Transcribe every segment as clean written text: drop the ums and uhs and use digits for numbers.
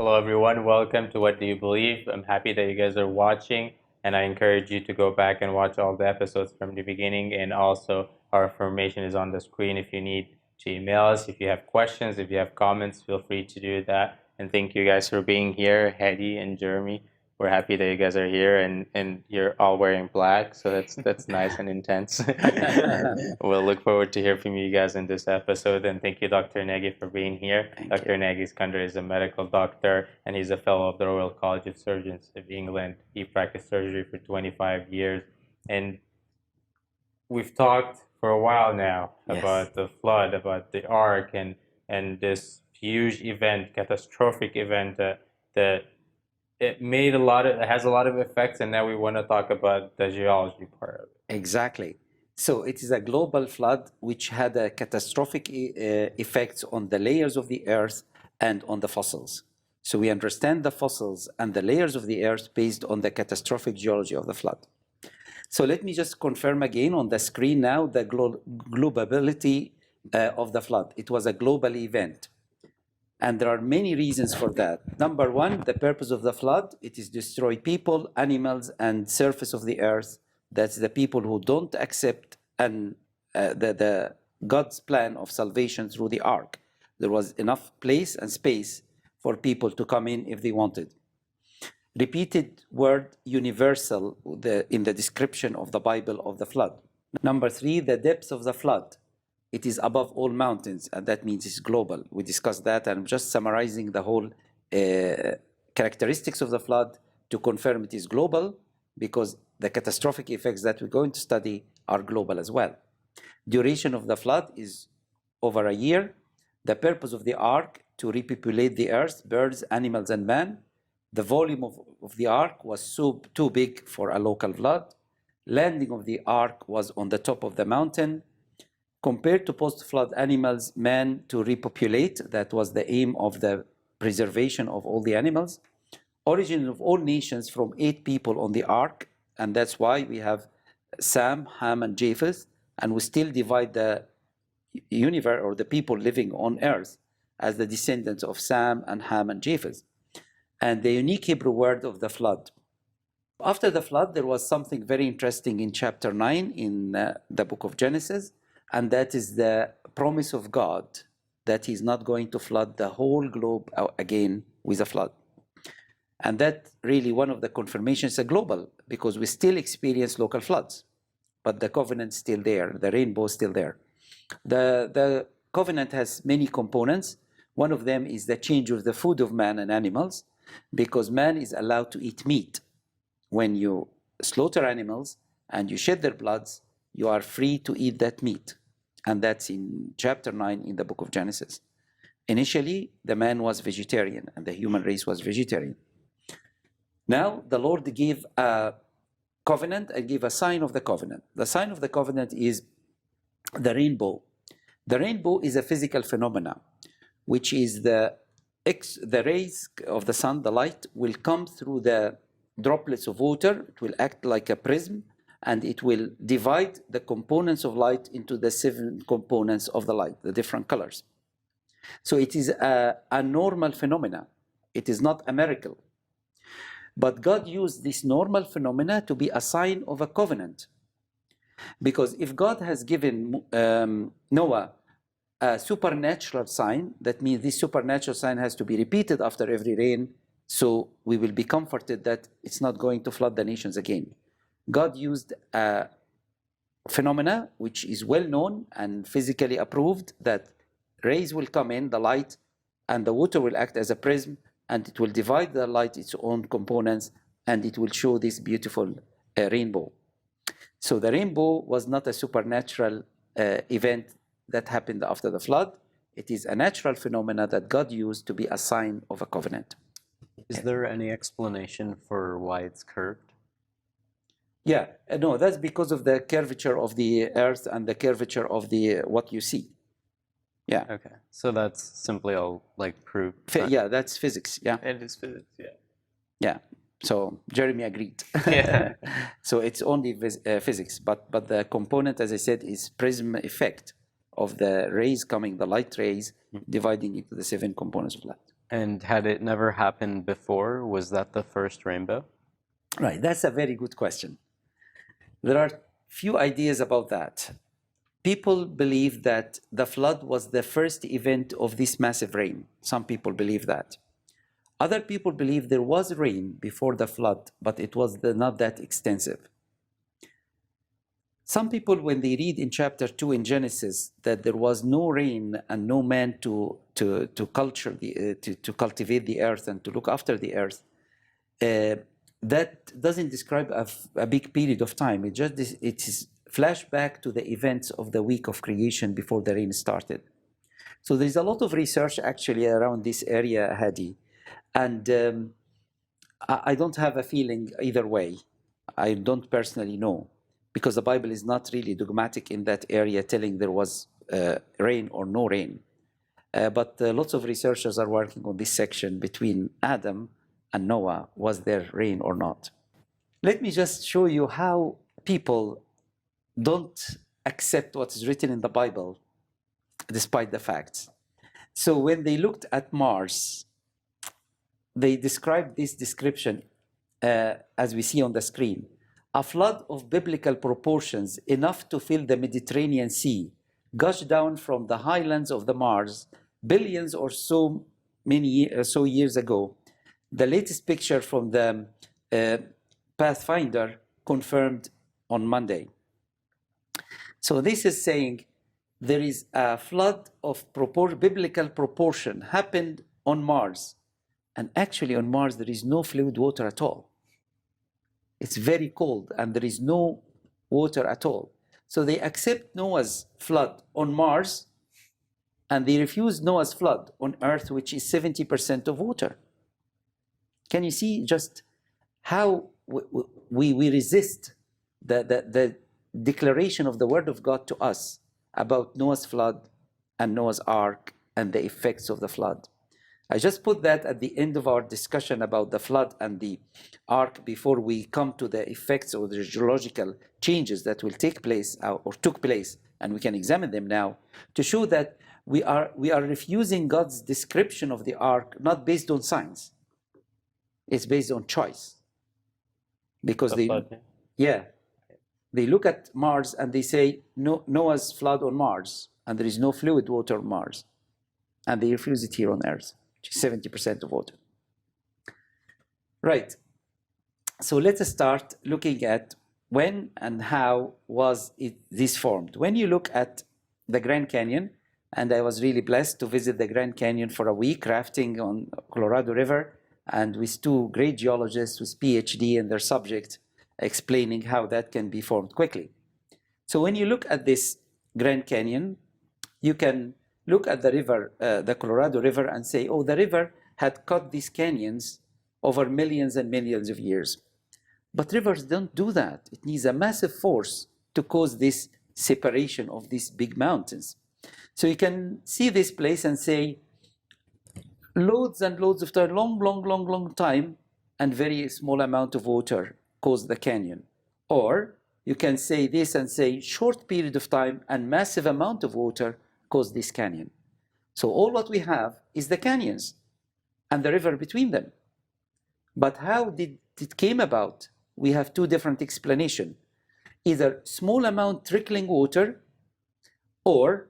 Hello, everyone. Welcome to What Do You Believe? I'm happy that you guys are watching, and I encourage you to go back and watch all the episodes from the beginning. And also, our information is on the screen if you need to email us. If you have questions, if you have comments, feel free to do that. And thank you guys for being here, Hedy and Jeremy. We're happy that you guys are here, and you're all wearing black, so that's nice and intense. We'll look forward to hear from you guys in this episode, and thank you, Dr. Nagy, for being here. Dr. Nagy Eskandar is a medical doctor, and he's a fellow of the Royal College of Surgeons of England. He practiced surgery for 25 years, and we've talked for a while now about the flood, about the ark, and this huge event, catastrophic event that it has a lot of effects, and now we want to talk about the geology part of it. Exactly. So it is a global flood which had a catastrophic effects on the layers of the earth and on the fossils. So we understand the fossils and the layers of the earth based on the catastrophic geology of the flood. So let me just confirm again on the screen now the globability of the flood. It was a global event. And there are many reasons for that. Number one, the purpose of the flood, it is destroy people, animals, and surface of the earth. That's the people who don't accept the God's plan of salvation through the ark. There was enough place and space for people to come in if they wanted. Repeated word universal in the description of the Bible of the flood. Number three, the depth of the flood. It is above all mountains, and that means it's global. We discussed that, and I'm just summarizing the whole characteristics of the flood to confirm it is global, because the catastrophic effects that we're going to study are global as well. Duration of the flood is over a year. The purpose of the ark, to repopulate the earth, birds, animals, and man. The volume of the ark was too big for a local flood. Landing of the ark was on the top of the mountain. Compared to post-flood animals, man to repopulate, that was the aim of the preservation of all the animals. Origin of all nations from 8 people on the ark, and that's why we have Sam, Ham, and Japheth, and we still divide the universe or the people living on earth as the descendants of Sam and Ham and Japheth. And the unique Hebrew word of the flood. After the flood, there was something very interesting in chapter 9 in the book of Genesis, and that is the promise of God that he's not going to flood the whole globe again with a flood. And that really one of the confirmations are global, because we still experience local floods, but the covenant's still there, the rainbow is still there. The covenant has many components. One of them is the change of the food of man and animals, because man is allowed to eat meat. When you slaughter animals and you shed their bloods, you are free to eat that meat. And that's in chapter 9 in the book of Genesis. Initially, the man was vegetarian and the human race was vegetarian. Now, the Lord gave a covenant and gave a sign of the covenant. The sign of the covenant is the rainbow. The rainbow is a physical phenomena, which is the rays of the sun, the light, will come through the droplets of water. It will act like a prism, and it will divide the components of light into the 7 components of the light, the different colors. So it is a normal phenomena. It is not a miracle. But God used this normal phenomena to be a sign of a covenant. Because if God has given Noah a supernatural sign, that means this supernatural sign has to be repeated after every rain, so we will be comforted that it's not going to flood the nations again. God used a phenomena which is well known and physically approved, that rays will come in, the light, and the water will act as a prism, and it will divide the light its own components, and it will show this beautiful rainbow. So the rainbow was not a supernatural event that happened after the flood. It is a natural phenomena that God used to be a sign of a covenant. Is there any explanation for why it's curved? Yeah, no, that's because of the curvature of the earth and the curvature of the what you see. Yeah. Okay, so that's simply all like proof. Yeah, that's physics. Yeah. It is physics, yeah. Yeah. So Jeremy agreed. Yeah. So it's only physics, but the component, as I said, is prism effect of the rays coming, the light rays, dividing into the 7 components of light. And had it never happened before, was that the first rainbow? Right, that's a very good question. There are few ideas about that. People believe that the flood was the first event of this massive rain. Some people believe that. Other people believe there was rain before the flood, but it was not that extensive. Some people, when they read in chapter 2 in Genesis that there was no rain and no man to cultivate the earth and to look after the earth, that doesn't describe a big period of time. It is flashback to the events of the week of creation before the rain started. So there's a lot of research actually around this area, Hadi, and I don't have a feeling either way. I don't personally know, because the Bible is not really dogmatic in that area, telling there was rain or no rain. But lots of researchers are working on this section between Adam and Noah. Was there rain or not? Let me just show you how people don't accept what is written in the Bible despite the facts. So when they looked at Mars, they described this description as we see on the screen. A flood of biblical proportions, enough to fill the Mediterranean Sea, gushed down from the highlands of the Mars billions or so years ago. The latest picture from the Pathfinder confirmed on Monday. So this is saying there is a flood of biblical proportion happened on Mars. And actually on Mars, there is no fluid water at all. It's very cold and there is no water at all. So they accept Noah's flood on Mars and they refuse Noah's flood on Earth, which is 70% of water. Can you see just how we resist the declaration of the Word of God to us about Noah's flood and Noah's Ark and the effects of the flood? I just put that at the end of our discussion about the flood and the ark before we come to the effects or the geological changes that will take place or took place, and we can examine them now to show that we are refusing God's description of the ark not based on science. It's based on choice. Because they look at Mars and they say Noah's flood on Mars and there is no fluid water on Mars, and they refuse it here on Earth. 70% of water. Right. So let us start looking at when and how was this formed. When you look at the Grand Canyon, and I was really blessed to visit the Grand Canyon for a week, rafting on Colorado River, and with two great geologists with PhD in their subject, explaining how that can be formed quickly. So when you look at this Grand Canyon, you can look at the river, the Colorado River, and say, oh, the river had cut these canyons over millions and millions of years. But rivers don't do that. It needs a massive force to cause this separation of these big mountains. So you can see this place and say, loads and loads of time, long time, and very small amount of water caused the canyon. Or you can say this and say, short period of time and massive amount of water caused this canyon. So all what we have is the canyons and the river between them. But how did it came about? We have two different explanations. Either small amount trickling water, or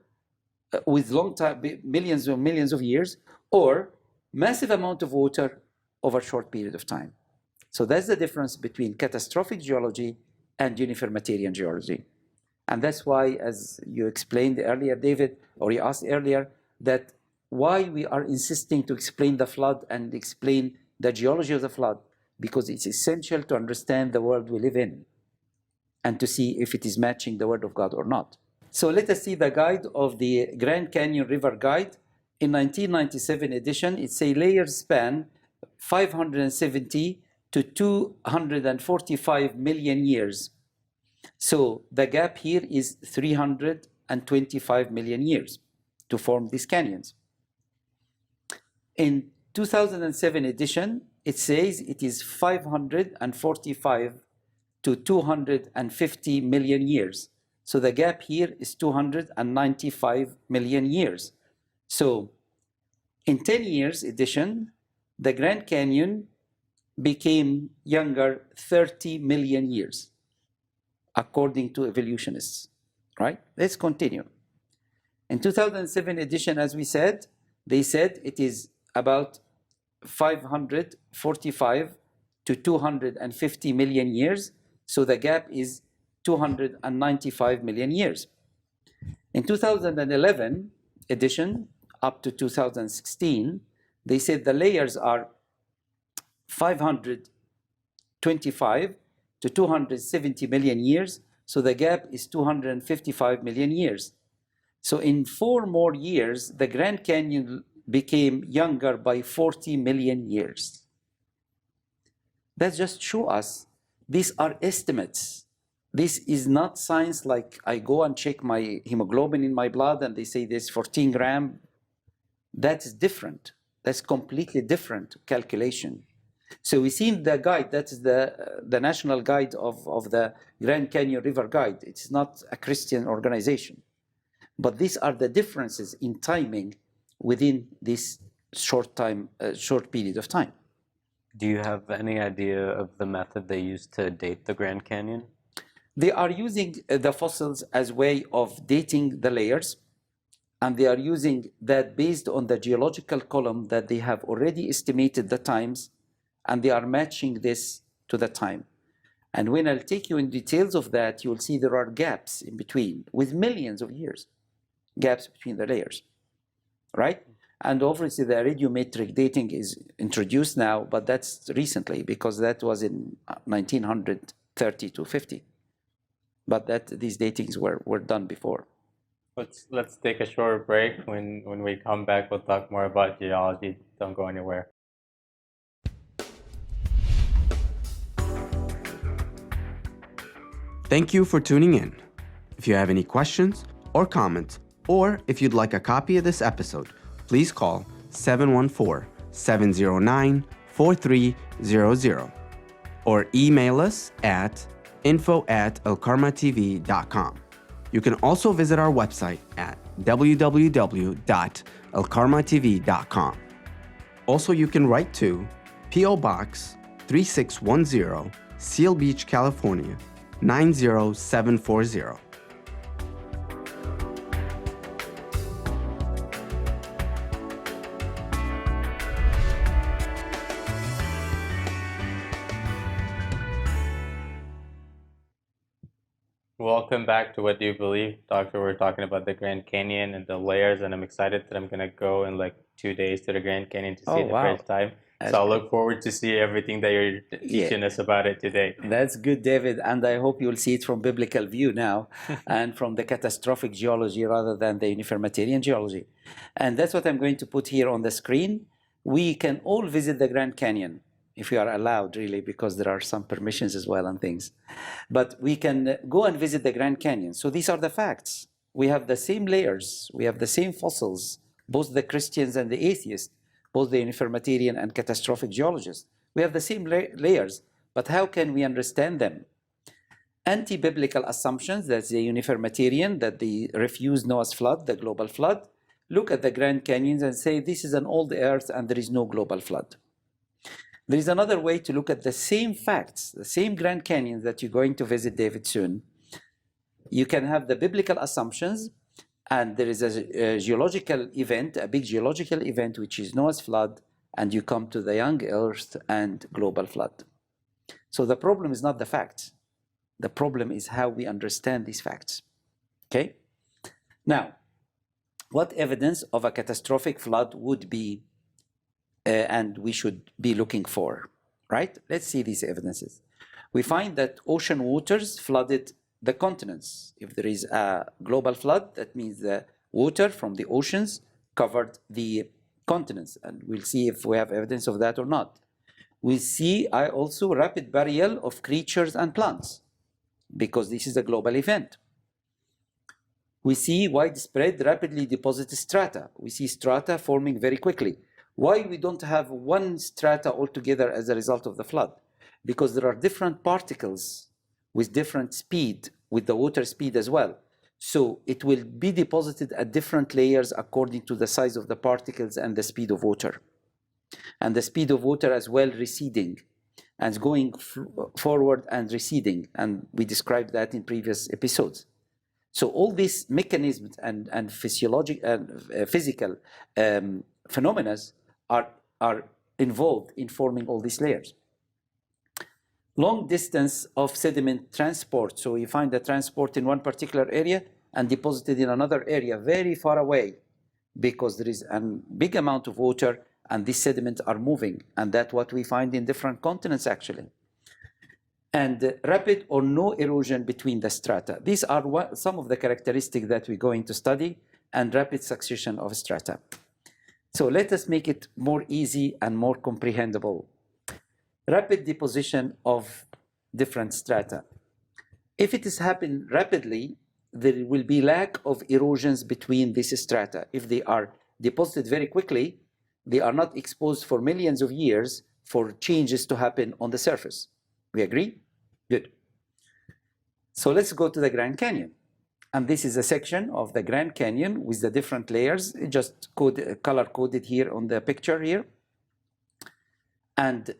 with long time, millions of years, or massive amount of water over a short period of time. So that's the difference between catastrophic geology and uniformitarian geology. And that's why, as you explained earlier, David, or you asked earlier, that why we are insisting to explain the flood and explain the geology of the flood, because it's essential to understand the world we live in and to see if it is matching the Word of God or not. So let us see the guide of the Grand Canyon River Guide. In 1997 edition, it's a layer span 570 to 245 million years. So the gap here is 325 million years to form these canyons. In 2007 edition, it says it is 545 to 250 million years. So the gap here is 295 million years. So In 10 years addition, the Grand Canyon became younger 30 million years, according to evolutionists, right? Let's continue. In 2007 edition, as we said, they said it is about 545 to 250 million years, so the gap is 295 million years. In 2011 edition, up to 2016, they said the layers are 525 to 270 million years, so the gap is 255 million years. So in 4 more years, the Grand Canyon became younger by 40 million years. That just show us these are estimates. This is not science like I go and check my hemoglobin in my blood and they say there's 14 grams. That's different. That's completely different calculation. So we see in the guide, that's the national guide of the Grand Canyon River Guide. It's not a Christian organization. But these are the differences in timing within this short period of time. Do you have any idea of the method they use to date the Grand Canyon? They are using the fossils as way of dating the layers, and they are using that based on the geological column that they have already estimated the times, and they are matching this to the time. And when I'll take you in details of that, you will see there are gaps in between with millions of years, gaps between the layers, right? And obviously the radiometric dating is introduced now, but that's recently because that was in 1930 to 50. But these datings were done before. Let's take a short break. When we come back, we'll talk more about geology. Don't go anywhere. Thank you for tuning in. If you have any questions or comments, or if you'd like a copy of this episode, please call 714-709-4300 or email us at info@alkarmatv.com. You can also visit our website at www.alkarmatv.com. Also, you can write to P.O. Box 3610, Seal Beach, California 90740. Welcome back to What Do You Believe? Doctor, we're talking about the Grand Canyon and the layers, and I'm excited that I'm going to go in like 2 days to the Grand Canyon to see it the first time. So I look forward to see everything that you're teaching us about it today. That's good, David, and I hope you'll see it from biblical view now and from the catastrophic geology rather than the uniformitarian geology. And that's what I'm going to put here on the screen. We can all visit the Grand Canyon if we are allowed, really, because there are some permissions as well and things. But we can go and visit the Grand Canyon. So these are the facts. We have the same layers. We have the same fossils, both the Christians and the atheists, both the uniformitarian and catastrophic geologists. We have the same layers, but how can we understand them? Anti-biblical assumptions, that's the uniformitarian, that they refuse Noah's flood, the global flood, look at the Grand Canyons and say this is an old earth and there is no global flood. There is another way to look at the same facts, the same Grand Canyon that you're going to visit, David, soon. You can have the biblical assumptions, and there is a geological event, a big geological event, which is Noah's flood, and you come to the young earth and global flood. So the problem is not the facts. The problem is how we understand these facts. Okay? Now, what evidence of a catastrophic flood would be and we should be looking for, right? Let's see these evidences. We find that ocean waters flooded the continents. If there is a global flood, that means the water from the oceans covered the continents, and we'll see if we have evidence of that or not. We see also rapid burial of creatures and plants, because this is a global event. We see widespread, rapidly deposited strata. We see strata forming very quickly. Why we don't have one strata altogether as a result of the flood? Because there are different particles with different speed, with the water speed as well. So it will be deposited at different layers according to the size of the particles and the speed of water. And the speed of water as well receding and going forward and receding. And we described that in previous episodes. So all these mechanisms and physical phenomena are involved in forming all these layers. Long distance of sediment transport. So you find the transport in one particular area and deposited in another area very far away, because there is a big amount of water and these sediments are moving. And that's what we find in different continents actually. And rapid or no erosion between the strata. These are some of the characteristics that we're going to study, and rapid succession of strata. So let us make it more easy and more comprehensible. Rapid deposition of different strata. If it is happening rapidly, there will be lack of erosions between these strata. If they are deposited very quickly, they are not exposed for millions of years for changes to happen on the surface. We agree? Good. So let's go to the Grand Canyon. And this is a section of the Grand Canyon with the different layers, just color-coded here on the picture here. And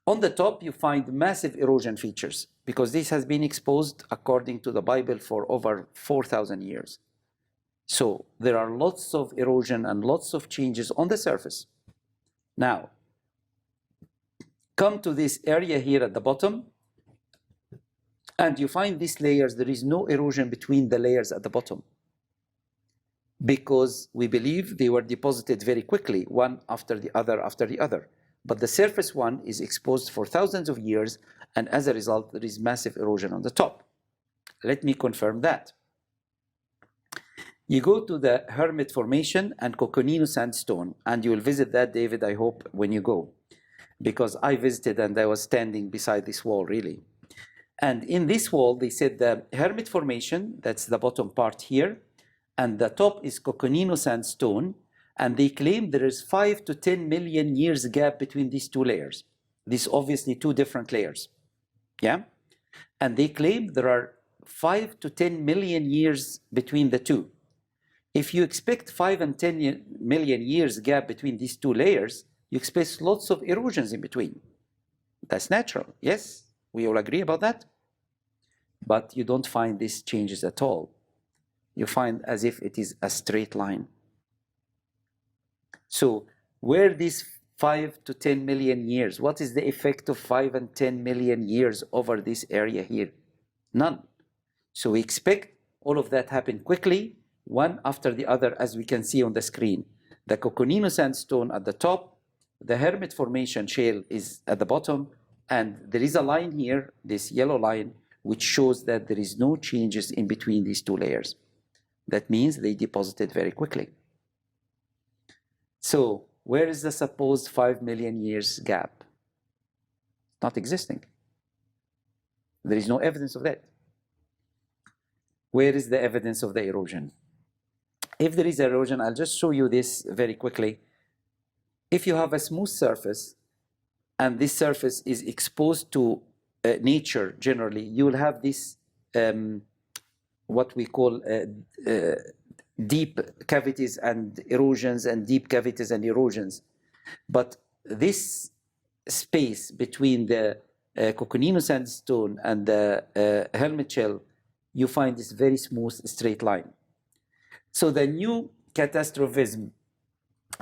on the top, you find massive erosion features, because this has been exposed, according to the Bible, for over 4,000 years. So there are lots of erosion and lots of changes on the surface. Now, come to this area here at the bottom, and you find these layers. There is no erosion between the layers at the bottom, because we believe they were deposited very quickly, one after the other after the other. But the surface one is exposed for thousands of years, and as a result, there is massive erosion on the top. Let me confirm that. You go to the Hermit Formation and Coconino Sandstone, and you will visit that, David, I hope, when you go, because I visited and I was standing beside this wall, really. And in this wall, they said the Hermit Formation, that's the bottom part here, and the top is Coconino Sandstone, and they claim there is 5 to 10 million years gap between these two layers. These obviously two different layers, yeah? And they claim there are 5 to 10 million years between the two. If you expect 5 and 10 million years gap between these two layers, you expect lots of erosions in between. That's natural, yes? We all agree about that? But you don't find these changes at all. You find as if it is a straight line. So where these 5 to 10 million years, what is the effect of 5 and 10 million years over this area here? None. So we expect all of that happen quickly, one after the other, as we can see on the screen. The Coconino Sandstone at the top, the Hermit Formation shale is at the bottom, and there is a line here, this yellow line, which shows that there is no changes in between these two layers. That means they deposited very quickly. So where is the supposed 5 million years gap? Not existing. There is no evidence of that. Where is the evidence of the erosion? If there is erosion, I'll just show you this very quickly. If you have a smooth surface, and this surface is exposed to nature generally, you will have this, what we call deep cavities and erosions, and deep cavities and erosions. But this space between the Coconino Sandstone and the Hermit Shale, you find this very smooth straight line. So the new catastrophism,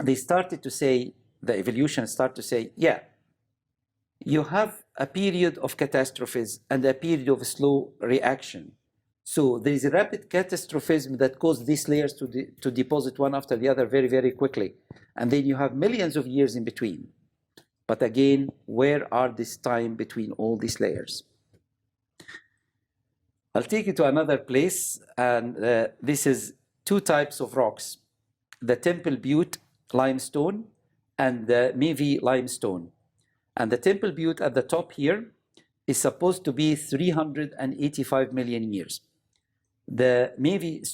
they started to say, the evolution started to say, yeah, you have a period of catastrophism and a period of slow reaction. So there is a rapid catastrophism that caused these layers to deposit one after the other very, very quickly. And then you have millions of years in between. But again, where are this time between all these layers? I'll take you to another place, and this is two types of rocks, the Temple Butte limestone and the Mayvie limestone. And the Temple Butte at the top here is supposed to be 385 million years. The Mayvie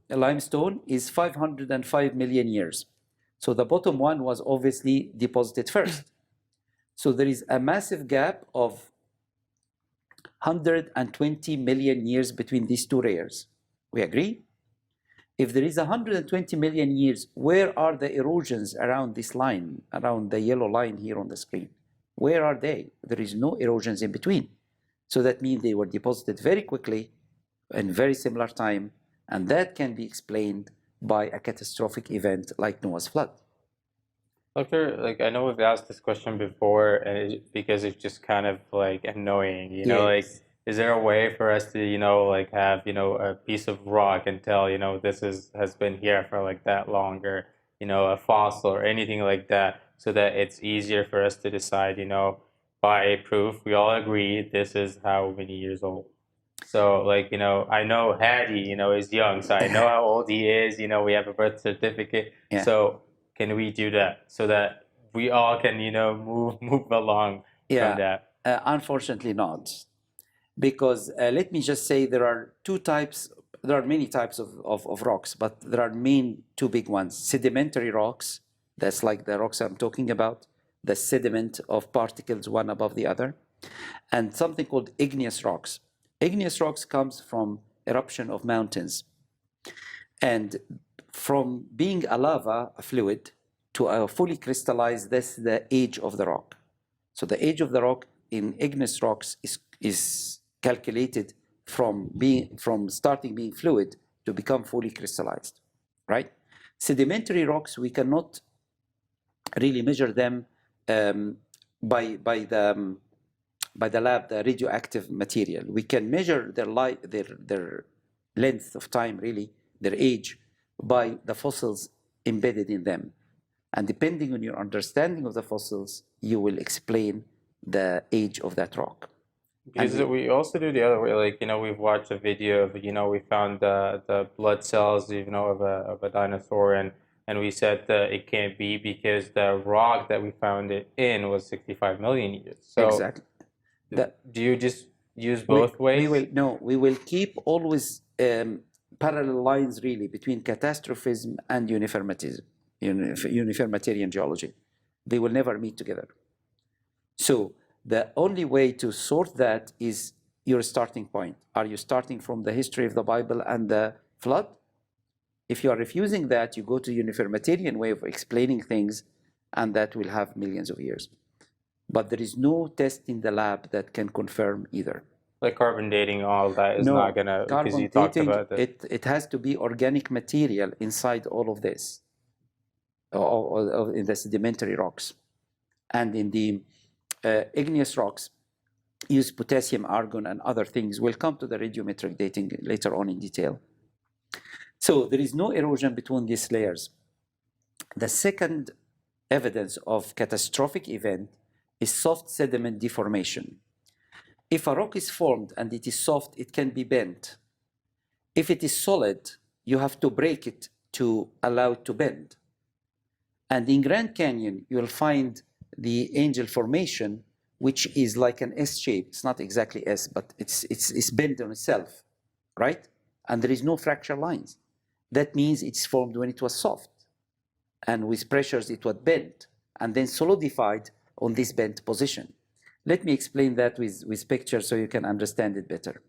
limestone is 505 million years. So the bottom one was obviously deposited first. So there is a massive gap of 120 million years between these two layers. We agree? If there is 120 million years, where are the erosions around this line, around the yellow line here on the screen? Where are they? There is no erosions in between. So that means they were deposited very quickly in very similar time, and that can be explained by a catastrophic event like Noah's flood. Doctor, like I know we've asked this question before, and because it's just kind of like annoying, you know, like Yes. is there a way for us to, you know, like have, you know, a piece of rock and tell, you know, this has been here for like that longer, you know, a fossil or anything like that, so that it's easier for us to decide, you know, by proof, we all agree this is how many years old. So like, you know, I know Hadi, you know, is young, so I know how old he is, you know, we have a birth certificate. Yeah. So can we do that so that we all can, you know, move along from that? Unfortunately not. Because let me just say there are many types of rocks, but there are main two big ones. Sedimentary rocks, that's like the rocks I'm talking about, the sediment of particles one above the other, and something called igneous rocks. Igneous rocks comes from eruption of mountains. And from being a lava, a fluid, to a fully crystallized, that's the age of the rock. So the age of the rock in igneous rocks is calculated from starting being fluid to become fully crystallized, right? Sedimentary rocks, we cannot really measure them by the lab, the radioactive material. We can measure their length of time, really, their age, by the fossils embedded in them. And depending on your understanding of the fossils, you will explain the age of that rock. Because we also do the other way, like, you know, we've watched a video of, you know, we found the blood cells, you know, of a dinosaur, and we said that it can't be because the rock that we found it in was 65 million years. So exactly. Do you just use both ways? We will keep always parallel lines, really, between catastrophism and uniformitarian geology. They will never meet together. So the only way to sort that is your starting point. Are you starting from the history of the Bible and the flood? If you are refusing that, you go to uniformitarian way of explaining things, and that will have millions of years. But there is no test in the lab that can confirm either. Like carbon dating, all that is not gonna, because you talked about that. It has to be organic material inside all of this, or in the sedimentary rocks. And in the igneous rocks, use potassium, argon, and other things. We'll come to the radiometric dating later on in detail. So there is no erosion between these layers. The second evidence of catastrophic event is soft sediment deformation. If a rock is formed and it is soft, it can be bent. If it is solid, you have to break it to allow it to bend. And in Grand Canyon, you'll find the Angel Formation, which is like an S shape. It's not exactly S, but it's bent on itself, right? And there is no fracture lines. That means it's formed when it was soft. And with pressures, it was bent and then solidified on this bent position. Let me explain that with pictures so you can understand it better.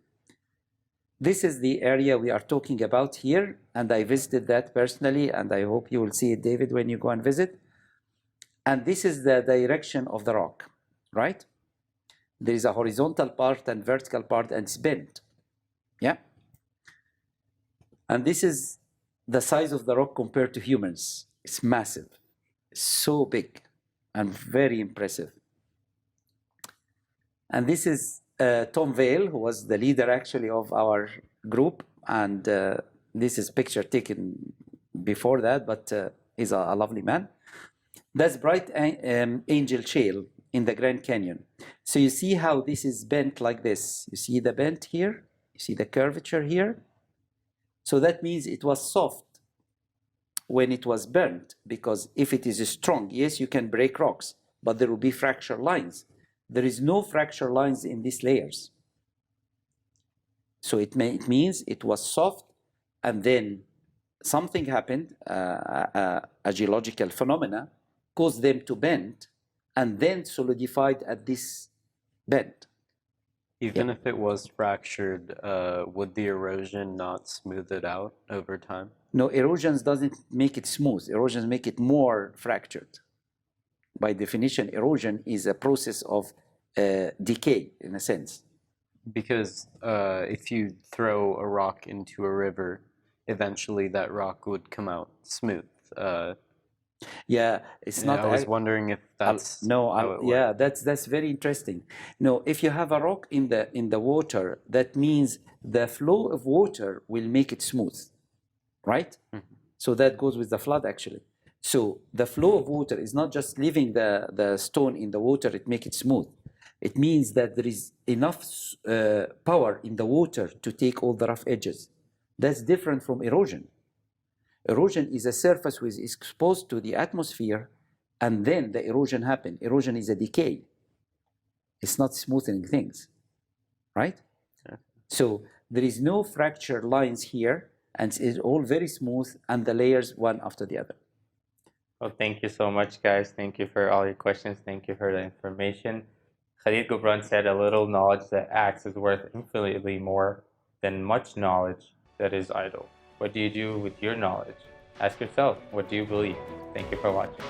This is the area we are talking about here, and I visited that personally, and I hope you will see it, David, when you go and visit. And this is the direction of the rock, right? There is a horizontal part and vertical part, and it's bent, yeah? And this is the size of the rock compared to humans. It's massive, it's so big and very impressive. And this is Tom Vail, who was the leader actually of our group. And this is picture taken before that, but he's a lovely man. That's Bright Angel Shale in the Grand Canyon. So you see how this is bent like this. You see the bent here? You see the curvature here? So that means it was soft when it was burnt, because if it is strong, yes, you can break rocks, but there will be fracture lines. There is no fracture lines in these layers. So it means it was soft, and then something happened, a geological phenomena, caused them to bend, and then solidified at this bend. Even if it was fractured, would the erosion not smooth it out over time? No, erosions doesn't make it smooth. Erosions make it more fractured. By definition, erosion is a process of decay, in a sense. Because if you throw a rock into a river, eventually that rock would come out smooth. Yeah, it's not. I was wondering if that's how it yeah, works. that's very interesting. No, if you have a rock in the water, that means the flow of water will make it smooth, right? So that goes with the flood actually. So the flow of water is not just leaving the stone in the water, it make it smooth. It means that there is enough power in the water to take all the rough edges. That's different from erosion. Erosion is a surface which is exposed to the atmosphere, and then the erosion happens. Erosion is a decay. It's not smoothing things, right? Sure. So there is no fracture lines here, and it's all very smooth, and the layers one after the other. Well, thank you so much, guys. Thank you for all your questions. Thank you for the information. Khalid Gibran said, a little knowledge that acts is worth infinitely more than much knowledge that is idle. What do you do with your knowledge? Ask yourself, what do you believe? Thank you for watching.